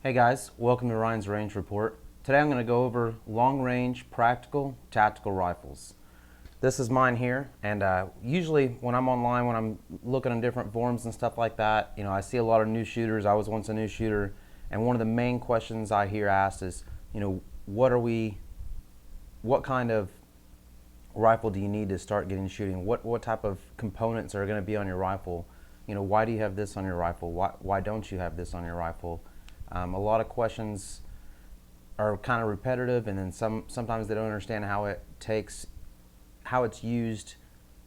Hey guys, welcome to Ryan's Range Report. Today I'm going to go over long-range practical tactical rifles. This is mine here, and usually when I'm online, when I'm looking on different forums and stuff like that, I see a lot of new shooters. I was once a new shooter, and one of the main questions I hear asked is, what kind of rifle do you need to start getting shooting? What type of components are going to be on your rifle? Why do you have this on your rifle? Why don't you have this on your rifle? A lot of questions are kind of repetitive, and then sometimes they don't understand how it's used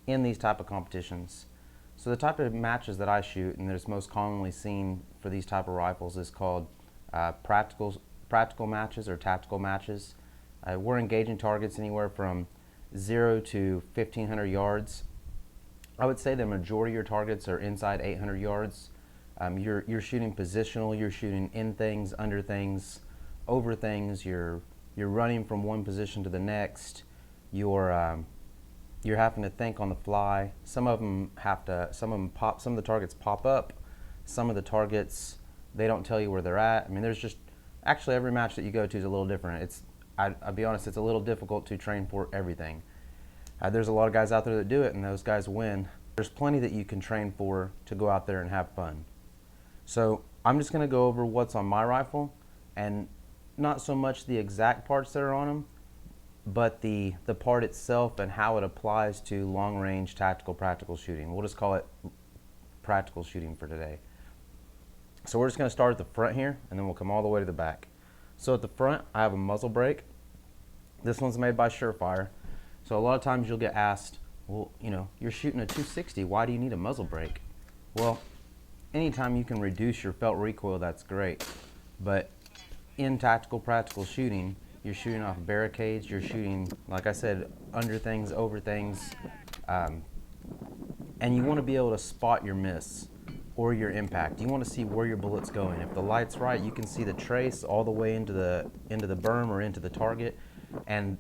in these type of competitions. So the type of matches that I shoot, and that's most commonly seen for these type of rifles, is called practical matches or tactical matches. We're engaging targets anywhere from 0 to 1,500 yards. I would say the majority of your targets are inside 800 yards. You're shooting positional. You're shooting in things, under things, over things. You're running from one position to the next. You're having to think on the fly. Some of the targets pop up. Some of the targets, they don't tell you where they're at. I mean, actually every match that you go to is a little different. I'll be honest, it's a little difficult to train for everything. There's a lot of guys out there that do it, and those guys win. There's plenty that you can train for to go out there and have fun. So I'm just going to go over what's on my rifle, and not so much the exact parts that are on them, but the part itself and how it applies to long-range tactical practical shooting. We'll just call it practical shooting for today. So we're just going to start at the front here, and then we'll come all the way to the back. So at the front, I have a muzzle brake. This one's made by Surefire. So a lot of times you'll get asked, well, you're shooting a 260, why do you need a muzzle brake? Well, anytime you can reduce your felt recoil, that's great. But in tactical practical shooting, you're shooting off barricades, you're shooting, like I said, under things, over things, and you want to be able to spot your miss or your impact. You want to see where your bullet's going. If the light's right, you can see the trace all the way into the berm or into the target, and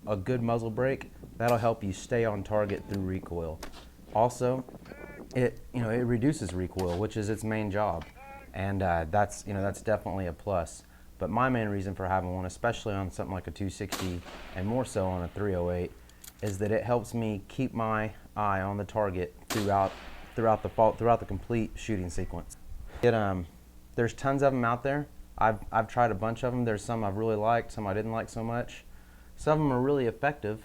a good muzzle brake, that'll help you stay on target through recoil. Also, it reduces recoil, which is its main job, and that's definitely a plus. But my main reason for having one, especially on something like a 260 and more so on a 308, is that it helps me keep my eye on the target throughout the complete shooting sequence. There's tons of them out there. I've tried a bunch of them. There's some I've really liked, some I didn't like so much. Some of them are really effective,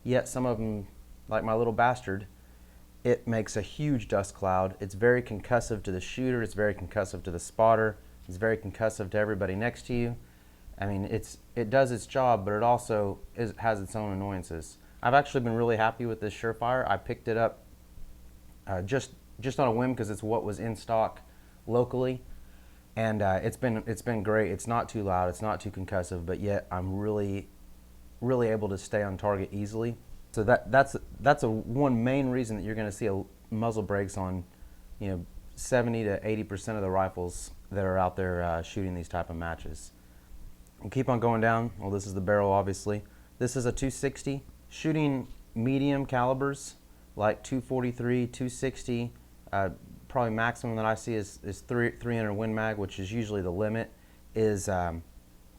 yet some of them, like my little bastard, it makes a huge dust cloud. It's very concussive to the shooter. It's very concussive to the spotter. It's very concussive to everybody next to you. I mean, it does its job, but it also has its own annoyances. I've actually been really happy with this Surefire. I picked it up just on a whim because it's what was in stock locally, and it's been great. It's not too loud. It's not too concussive, but yet I'm really able to stay on target easily. So that's one main reason that you're going to see muzzle brakes on 70 to 80% of the rifles that are out there shooting these type of matches. We'll keep on going down. Well, this is the barrel, obviously. This is a 260. Shooting medium calibers like 243, 260, probably maximum that I see is 300 Win Mag, which is usually the limit.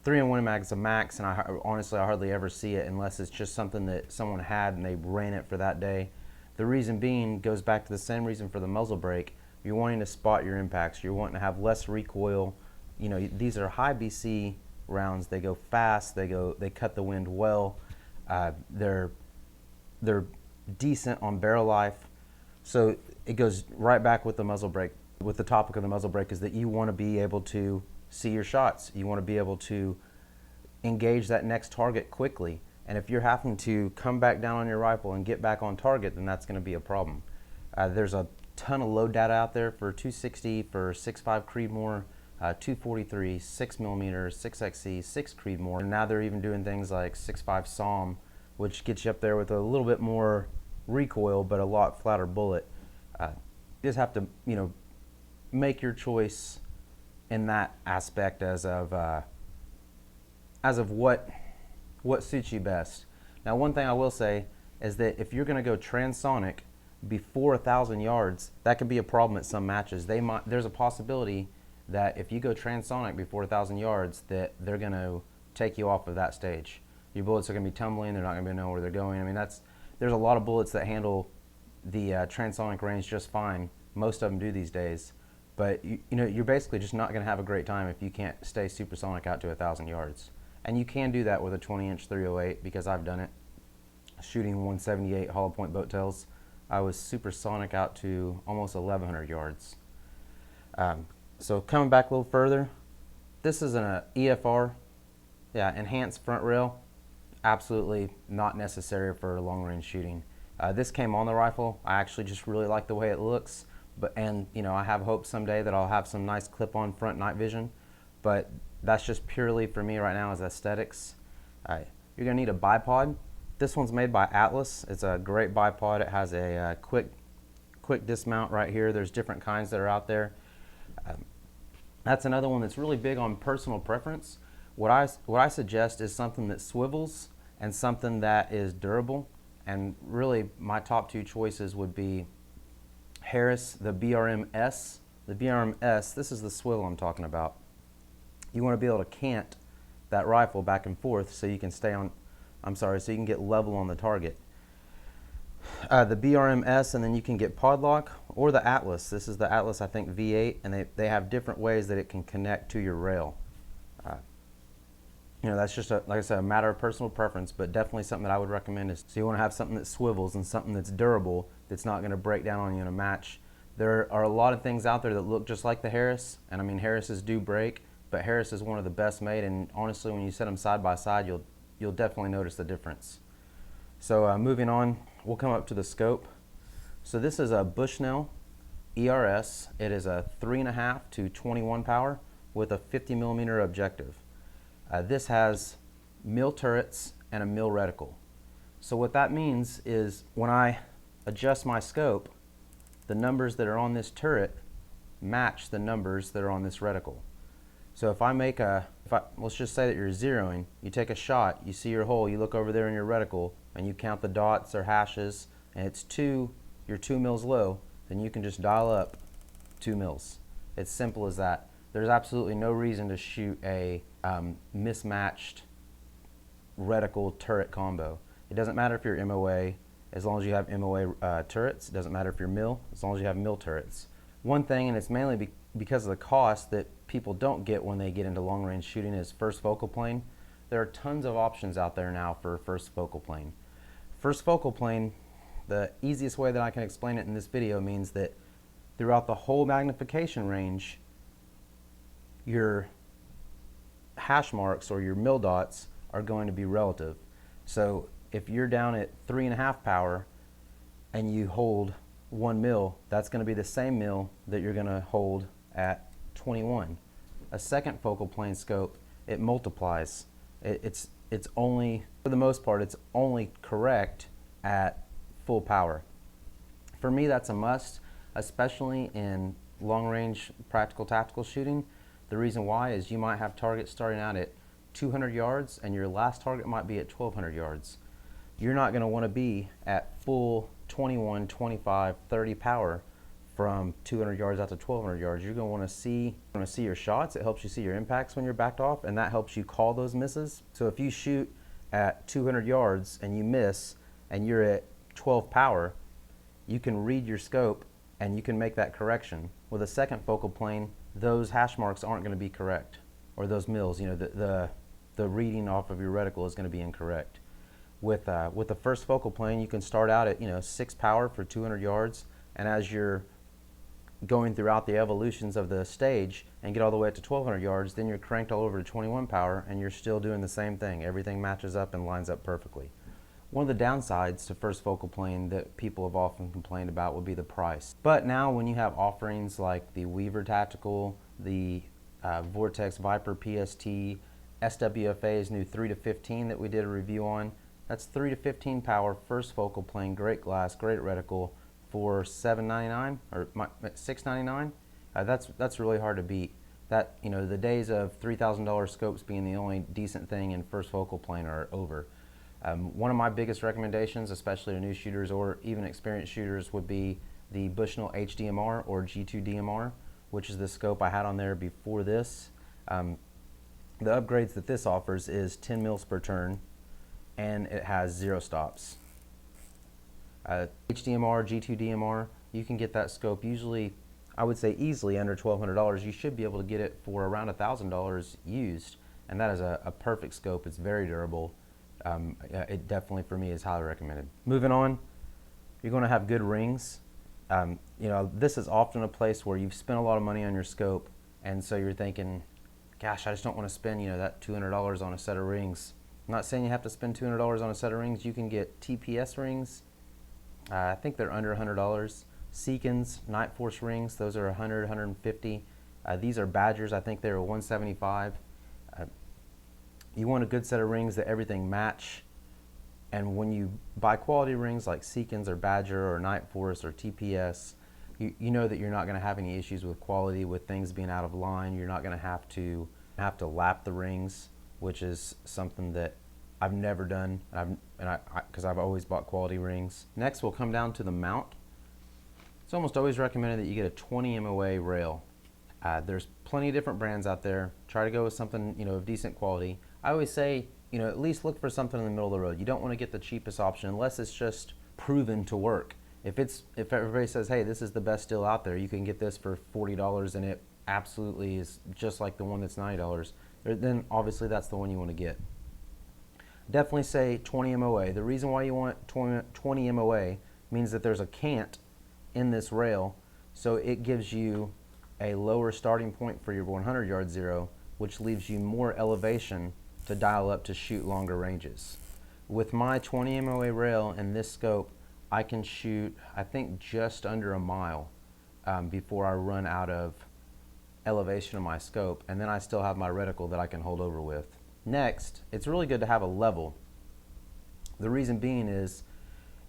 300 Win Mag is a max, and honestly I hardly ever see it unless it's just something that someone had and they ran it for that day. The reason being goes back to the same reason for the muzzle brake. You're wanting to spot your impacts. You're wanting to have less recoil. These are high BC rounds. They go fast. They cut the wind well. They're decent on barrel life. So it goes right back with the muzzle brake. With the topic of the muzzle brake is that you want to be able to see your shots. You want to be able to engage that next target quickly. And if you're having to come back down on your rifle and get back on target, then that's going to be a problem. There's a ton of load data out there for 260, for 6.5 Creedmoor, 243, 6mm, 6XC, 6 Creedmoor. And now they're even doing things like 6.5 SAUM, which gets you up there with a little bit more recoil, but a lot flatter bullet. You just have to, make your choice in that aspect as of what suits you best. Now, one thing I will say is that if you're going to go transonic before 1,000 yards, that could be a problem at some matches. There's a possibility that if you go transonic before 1,000 yards, that they're going to take you off of that stage. Your bullets are going to be tumbling. They're not going to know where they're going. I mean, there's a lot of bullets that handle the transonic range just fine. Most of them do these days. But you're basically just not going to have a great time if you can't stay supersonic out to 1,000 yards. And you can do that with a 20-inch 308 because I've done it. Shooting 178 hollow point boat tails, I was supersonic out to almost 1,100 yards. So coming back a little further, this is an EFR, enhanced front rail. Absolutely not necessary for long range shooting. This came on the rifle. I actually just really like the way it looks, and I have hope someday that I'll have some nice clip-on front night vision, but that's just purely for me right now as aesthetics. You're gonna need a bipod. This one's made by Atlas. It's a great bipod. It has a quick dismount right here. There's different kinds that are out there. That's another one that's really big on personal preference. What I suggest is something that swivels and something that is durable. And really, my top two choices would be Harris, the BRM-S. The BRM-S, this is the swivel I'm talking about. You want to be able to cant that rifle back and forth so you can so you can get level on the target. The BRM-S, and then you can get Podlock or the Atlas. This is the Atlas, I think, V8, and they have different ways that it can connect to your rail. That's just, like I said, a matter of personal preference, but definitely something that I would recommend is, so you want to have something that swivels and something that's durable, that's not going to break down on you in a match. There are a lot of things out there that look just like the Harris, and I mean, Harris's do break, but Harris is one of the best made, and honestly, when you set them side by side, you'll definitely notice the difference. So moving on, we'll come up to the scope. So this is a Bushnell ERS. It is a 3.5 to 21 power with a 50mm objective. This has mill turrets and a mill reticle. So what that means is when I adjust my scope, the numbers that are on this turret match the numbers that are on this reticle. So if I make let's just say that you're zeroing, you take a shot, you see your hole, you look over there in your reticle, and you count the dots or hashes, and it's you're 2 mils low, then you can just dial up 2 mils. It's simple as that. There's absolutely no reason to shoot a mismatched reticle turret combo. It doesn't matter if you're MOA, as long as you have MOA turrets. It doesn't matter if you're mill, as long as you have mill turrets. One thing, and it's mainly because of the cost that people don't get when they get into long range shooting, is first focal plane. There are tons of options out there now for first focal plane. First focal plane, the easiest way that I can explain it in this video, means that throughout the whole magnification range, your hash marks or your mill dots are going to be relative. So if you're down at 3.5 power and you hold 1 mil, that's going to be the same mil that you're going to hold at 21. A second focal plane scope, it multiplies. It's only, for the most part, it's only correct at full power. For me, that's a must, especially in long range practical tactical shooting. The reason why is you might have targets starting out at 200 yards and your last target might be at 1,200 yards. You're not going to want to be at full 21, 25, 30 power from 200 yards out to 1,200 yards. You're going to want to see your shots. It helps you see your impacts when you're backed off, and that helps you call those misses. So if you shoot at 200 yards and you miss and you're at 12 power, you can read your scope and you can make that correction. With a second focal plane, those hash marks aren't going to be correct, or those mills, the reading off of your reticle is going to be incorrect. With the first focal plane, you can start out at 6 power for 200 yards, and as you're going throughout the evolutions of the stage and get all the way up to 1,200 yards, then you're cranked all over to 21 power, and you're still doing the same thing. Everything matches up and lines up perfectly. One of the downsides to first focal plane that people have often complained about would be the price. But now when you have offerings like the Weaver Tactical, the Vortex Viper PST, SWFA's new 3 to 15 that we did a review on, that's 3 to 15 power, first focal plane, great glass, great reticle for $7.99 or $6.99. That's really hard to beat. That, the days of $3,000 scopes being the only decent thing in first focal plane are over. One of my biggest recommendations, especially to new shooters or even experienced shooters, would be the Bushnell HDMR or G2 DMR. which is the scope I had on there before this. The upgrades that this offers is 10 mils per turn, and it has 0 stops. HDMR, G2 DMR, you can get that scope usually, I would say easily under $1,200. You should be able to get it for around $1,000 used, and that is a perfect scope. It's very durable. It definitely, for me, is highly recommended. Moving on, you're going to have good rings. You know, this is often a place where you've spent a lot of money on your scope, and so you're thinking, gosh, I just don't want to spend, you know, that $200 on a set of rings. I'm not saying you have to spend $200 on a set of rings. You can get TPS rings. I think they're under $100. Seekins, Night Force rings, those are $100, $150. These are Badgers. I think they were $175. You want a good set of rings that everything match. And when you buy quality rings like Seekins or Badger or Night Force or TPS, you know that you're not going to have any issues with quality, with things being out of line. You're not going to have to lap the rings, which is something that I've never done, because I've always bought quality rings. Next, we'll come down to the mount. It's almost always recommended that you get a 20 MOA rail. There's plenty of different brands out there. Try to go with something, you know, of decent quality. I always say, you know, at least look for something in the middle of the road. You don't want to get the cheapest option unless it's just proven to work. If everybody says, hey, this is the best deal out there, you can get this for $40 and it absolutely is just like the one that's $90, then obviously that's the one you want to get. Definitely say 20 MOA. The reason why you want 20 MOA means that there's a cant in this rail, so it gives you a lower starting point for your 100 yard zero, which leaves you more elevation to dial up to shoot longer ranges. With my 20 MOA rail and this scope, I can shoot, I think, just under a mile before I run out of elevation of my scope, and then I still have my reticle that I can hold over with. Next, it's really good to have a level. The reason being is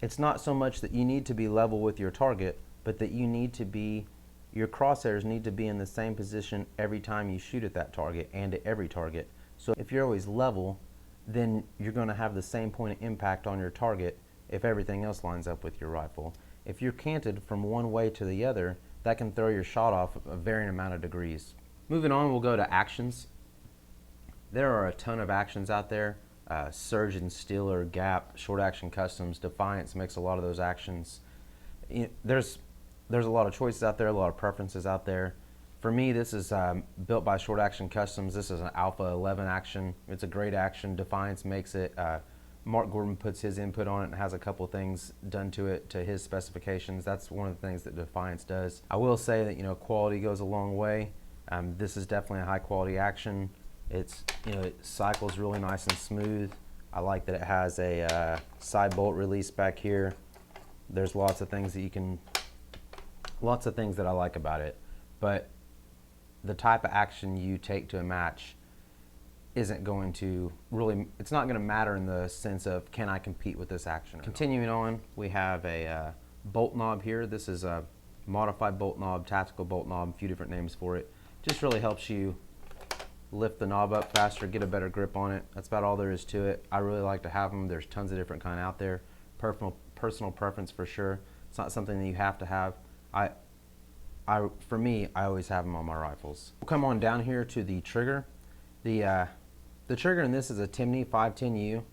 it's not so much that you need to be level with your target, but that you need to be, your crosshairs need to be in the same position every time you shoot at that target and at every target. So if you're always level, then you're going to have the same point of impact on your target if everything else lines up with your rifle. If you're canted from one way to the other, that can throw your shot off a varying amount of degrees. Moving on, we'll go to actions. There are a ton of actions out there. Surgeon, Steeler, Gap, Short Action Customs, Defiance makes a lot of those actions. There's a lot of choices out there, a lot of preferences out there. For me, this is built by Short Action Customs. This is an Alpha 11 action. It's a great action. Defiance makes it. Mark Gordon puts his input on it and has a couple things done to it to his specifications. That's one of the things that Defiance does. I will say that, you know, quality goes a long way. This is definitely a high quality action. It's, you know, it cycles really nice and smooth. I like that it has a side bolt release back here. There's lots of things that I like about it, but the type of action you take to a match isn't going to really, it's not going to matter in the sense of, can I compete with this action? Continuing on, we have a bolt knob here. This is a modified bolt knob, tactical bolt knob, a few different names for it. Just really helps you lift the knob up faster, get a better grip on it. That's about all there is to it. I really like to have them. There's tons of different kind out there. Personal preference for sure. It's not something that you have to have. For me, I always have them on my rifles. We'll come on down here to the trigger. The trigger in this is a Timney 510U.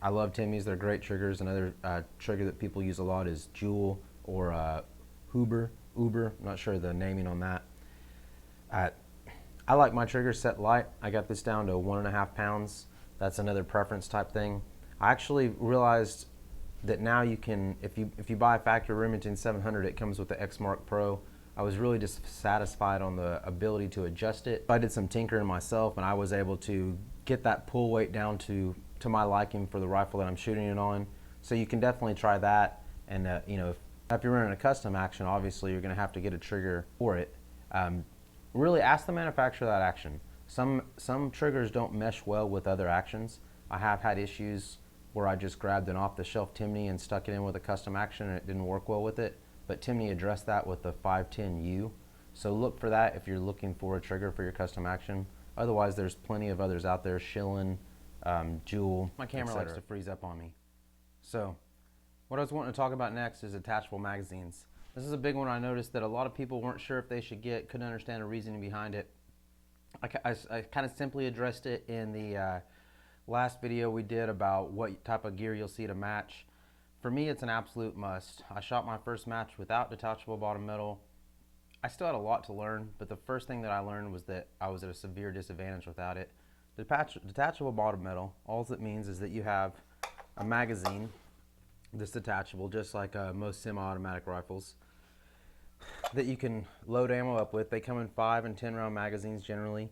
I love Timneys, they're great triggers. Another trigger that people use a lot is Jewel or Uber, I'm not sure the naming on that. I like my trigger set light. I got this down to 1.5 pounds. That's another preference type thing. I actually realized that now you can, if you buy a factory Remington 700, it comes with the X-Mark Pro. I was really dissatisfied on the ability to adjust it. I did some tinkering myself, and I was able to get that pull weight down to my liking for the rifle that I'm shooting it on. So you can definitely try that. And you know, if you're running a custom action, obviously you're going to have to get a trigger for it. Really ask the manufacturer of that action. Some triggers don't mesh well with other actions. I have had issues where I just grabbed an off-the-shelf Timney and stuck it in with a custom action and it didn't work well with it. But Timney addressed that with the 510U. So look for that if you're looking for a trigger for your custom action. Otherwise, there's plenty of others out there, Schillen, Jewel. My camera likes to freeze up on me. So what I was wanting to talk about next is attachable magazines. This is a big one. I noticed that a lot of people weren't sure if they should get, couldn't understand the reasoning behind it. I kind of simply addressed it in the last video we did about what type of gear you'll see at a match. For me, it's an absolute must. I shot my first match without detachable bottom metal. I still had a lot to learn, but the first thing that I learned was that I was at a severe disadvantage without it. Detachable bottom metal, all it means is that you have a magazine that's detachable, just like most semi-automatic rifles, that you can load ammo up with. They come in 5 and 10 round magazines generally.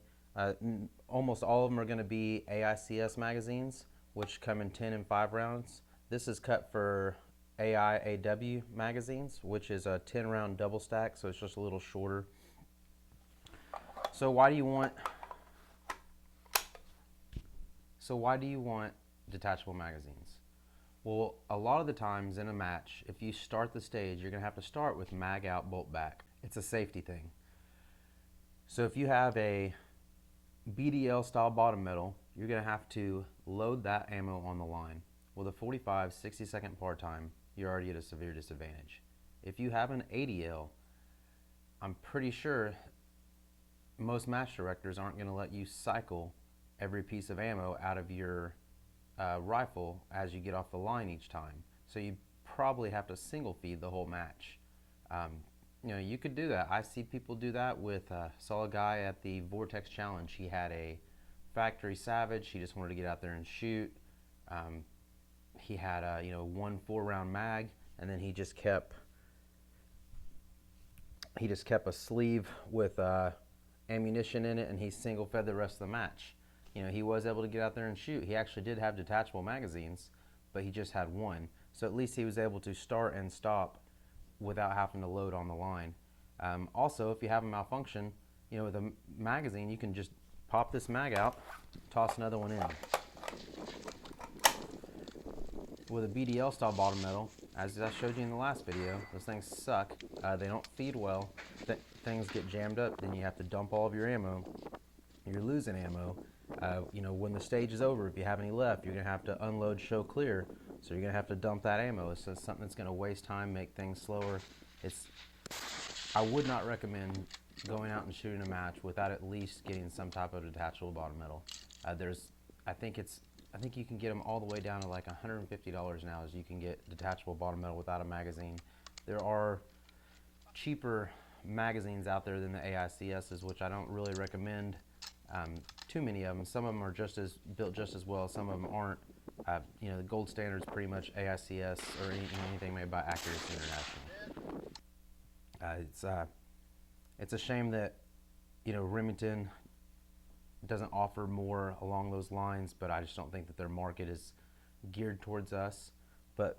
Almost all of them are going to be AICS magazines, which come in 10 and 5 rounds. This is cut for AIAW magazines, which is a 10 round double stack, so it's just a little shorter. So why do you want detachable magazines? Well, a lot of the times in a match, if you start the stage, you're going to have to start with mag out, bolt back. It's a safety thing. So if you have a BDL style bottom metal, you're going to have to load that ammo on the line. With a 45, 60-second par time, you're already at a severe disadvantage. If you have an ADL, I'm pretty sure most match directors aren't going to let you cycle every piece of ammo out of your rifle as you get off the line each time. So you probably have to single feed the whole match. You could do that. I see people do that with, saw a guy at the Vortex Challenge. He had a factory Savage. He just wanted to get out there and shoot. He had a, 1 4-round mag, and then he just kept a sleeve with ammunition in it, and he single fed the rest of the match. He was able to get out there and shoot. He actually did have detachable magazines, but he just had one. So at least he was able to start and stop without having to load on the line. Also, if you have a malfunction, with a magazine, you can just pop this mag out, toss another one in. With a BDL style bottom metal, as I showed you in the last video, those things suck. They don't feed well. Things get jammed up, then you have to dump all of your ammo. You're losing ammo. When the stage is over, if you have any left, you're going to have to unload, show clear. So you're going to have to dump that ammo. It's just something that's going to waste time, make things slower. I would not recommend going out and shooting a match without at least getting some type of detachable bottom metal. I think you can get them all the way down to like $150 now, as you can get detachable bottom metal without a magazine. There are cheaper magazines out there than the AICSs, which I don't really recommend. Too many of them. Some of them are built just as well. Some of them aren't. The gold standard is pretty much AICS or anything made by Accuracy International. It's a shame that Remington doesn't offer more along those lines, but I just don't think that their market is geared towards us. But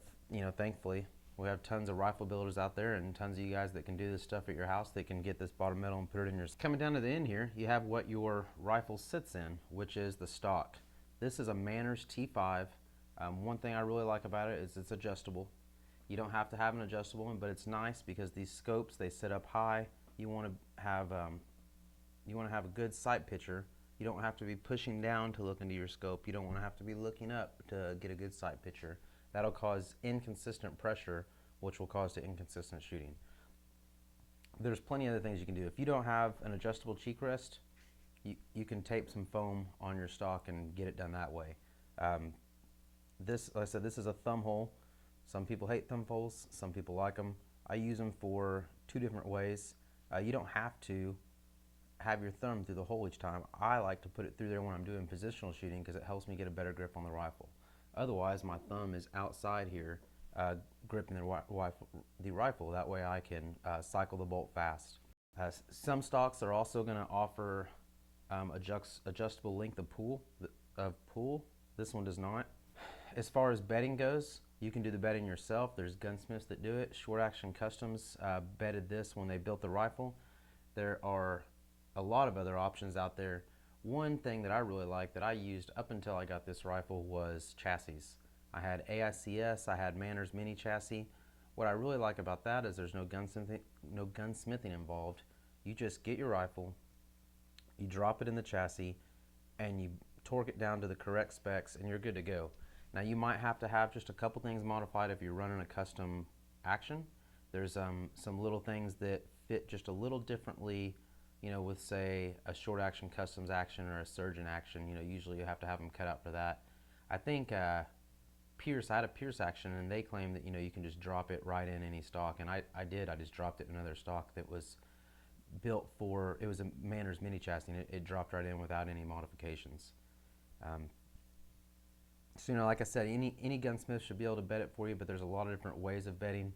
thankfully, we have tons of rifle builders out there and tons of you guys that can do this stuff at your house. That can get this bottom metal and put it in your... Coming down to the end here, you have what your rifle sits in, which is the stock. This is a Manners T5. One thing I really like about it is it's adjustable. You don't have to have an adjustable one, but it's nice because these scopes, they sit up high. You want to have a good sight picture. You don't have to be pushing down to look into your scope. You don't want to have to be looking up to get a good sight picture. That'll cause inconsistent pressure, which will cause to inconsistent shooting. There's plenty of other things you can do. If you don't have an adjustable cheek rest, you can tape some foam on your stock and get it done that way. Like I said, this is a thumb hole. Some people hate thumb holes, some people like them. I use them for 2 different ways. You don't have to have your thumb through the hole each time. I like to put it through there when I'm doing positional shooting because it helps me get a better grip on the rifle. Otherwise, my thumb is outside here gripping the rifle. That way I can cycle the bolt fast. Some stocks are also going to offer adjustable length of pull. This one does not. As far as bedding goes, you can do the bedding yourself. There's gunsmiths that do it. Short Action Customs bedded this when they built the rifle. There are a lot of other options out there. One thing that I really like that I used up until I got this rifle was chassis. I had AICS, I had Manners Mini chassis. What I really like about that is there's no gunsmithing involved. You just get your rifle, you drop it in the chassis, and you torque it down to the correct specs, and you're good to go. Now you might have to have just a couple things modified if you're running a custom action, There's some little things that fit just a little differently, with say a short action customs action or a surgeon action. Usually you have to have them cut out for that. I think Pierce, I had a Pierce action, and they claim that you can just drop it right in any stock, and I did. I just dropped it in another stock that was built for, it was a Manners mini chassis, and it dropped right in without any modifications. So like I said, any gunsmith should be able to bet it for you, but there's a lot of different ways of betting.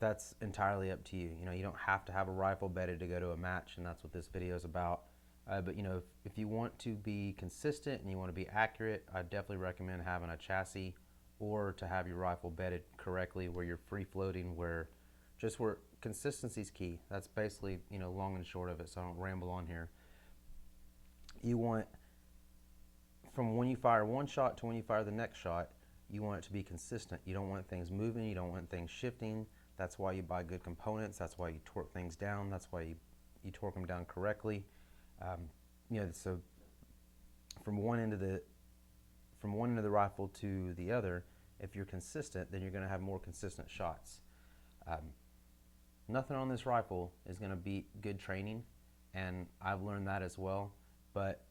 That's entirely up to you. You don't have to have a rifle bedded to go to a match, and that's what this video is about. But if you want to be consistent and you want to be accurate, I definitely recommend having a chassis, or to have your rifle bedded correctly where you're free floating, where consistency is key. That's basically long and short of it, so I don't ramble on here. You want, from when you fire one shot to when you fire the next shot, you want it to be consistent. You don't want things moving, you don't want things shifting. That's why you buy good components. That's why you torque things down. That's why you torque them down correctly. So from one end of the rifle to the other, if you're consistent, then you're going to have more consistent shots. Nothing on this rifle is going to beat good training, and I've learned that as well. But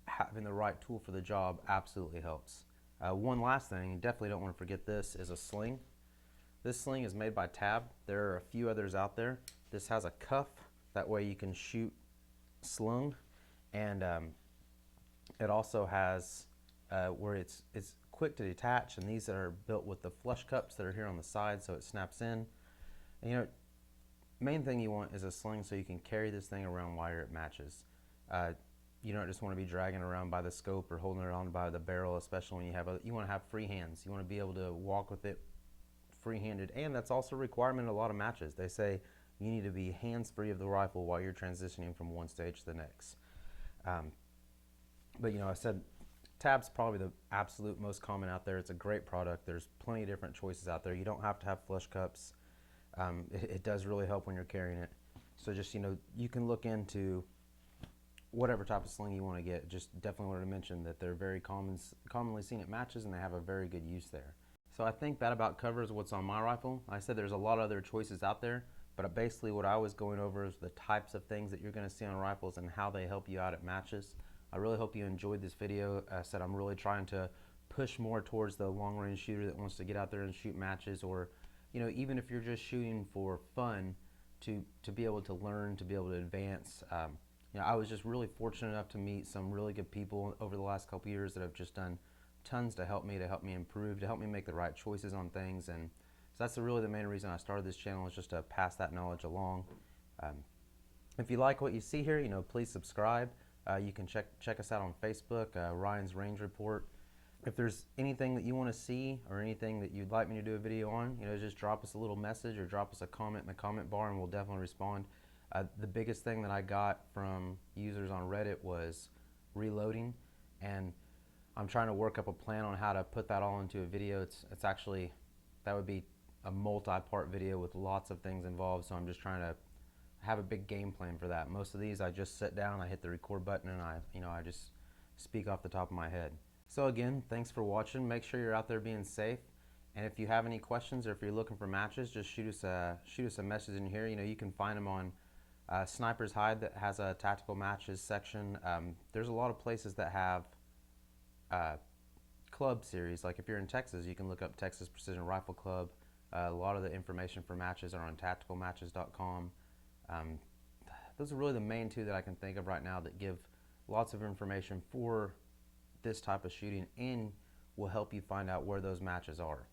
having the right tool for the job absolutely helps. One last thing, you definitely don't want to forget this, is a sling. This sling is made by Tab. There are a few others out there. This has a cuff, that way you can shoot slung, and it also has where it's quick to detach, and these are built with the flush cups that are here on the side, so it snaps in. And main thing you want is a sling so you can carry this thing around while you're at matches. You don't just want to be dragging around by the scope or holding it on by the barrel, especially when you want to have free hands. You want to be able to walk with it free-handed, and that's also a requirement in a lot of matches. They say you need to be hands-free of the rifle while you're transitioning from one stage to the next. But I said Tab's probably the absolute most common out there. It's a great product. There's plenty of different choices out there. You don't have to have flush cups. It does really help when you're carrying it. So just you can look into whatever type of sling you want to get. Just definitely wanted to mention that they're very commonly seen at matches, and they have a very good use there. So I think that about covers what's on my rifle. I said there's a lot of other choices out there, but basically what I was going over is the types of things that you're going to see on rifles and how they help you out at matches. I really hope you enjoyed this video. I said I'm really trying to push more towards the long-range shooter that wants to get out there and shoot matches, or even if you're just shooting for fun, to be able to learn, to be able to advance. I was just really fortunate enough to meet some really good people over the last couple years that have just done tons to help me improve, to help me make the right choices on things. And so that's really the main reason I started this channel, is just to pass that knowledge along. If you like what you see here, please subscribe. You can check us out on Facebook, Ryan's Range Report. If there's anything that you want to see or anything that you'd like me to do a video on, just drop us a little message or drop us a comment in the comment bar, and we'll definitely respond. The biggest thing that I got from users on Reddit was reloading, and I'm trying to work up a plan on how to put that all into a video. It's actually, that would be a multi-part video with lots of things involved, so I'm just trying to have a big game plan for that. Most of these I just sit down, I hit the record button, and I just speak off the top of my head. So again, thanks for watching. Make sure you're out there being safe, and if you have any questions or if you're looking for matches, just shoot us a message in here. You can find them on Sniper's Hide, that has a tactical matches section. There's a lot of places that have club series. Like if you're in Texas, you can look up Texas Precision Rifle Club. A lot of the information for matches are on tacticalmatches.com. Those are really the main two that I can think of right now that give lots of information for this type of shooting and will help you find out where those matches are.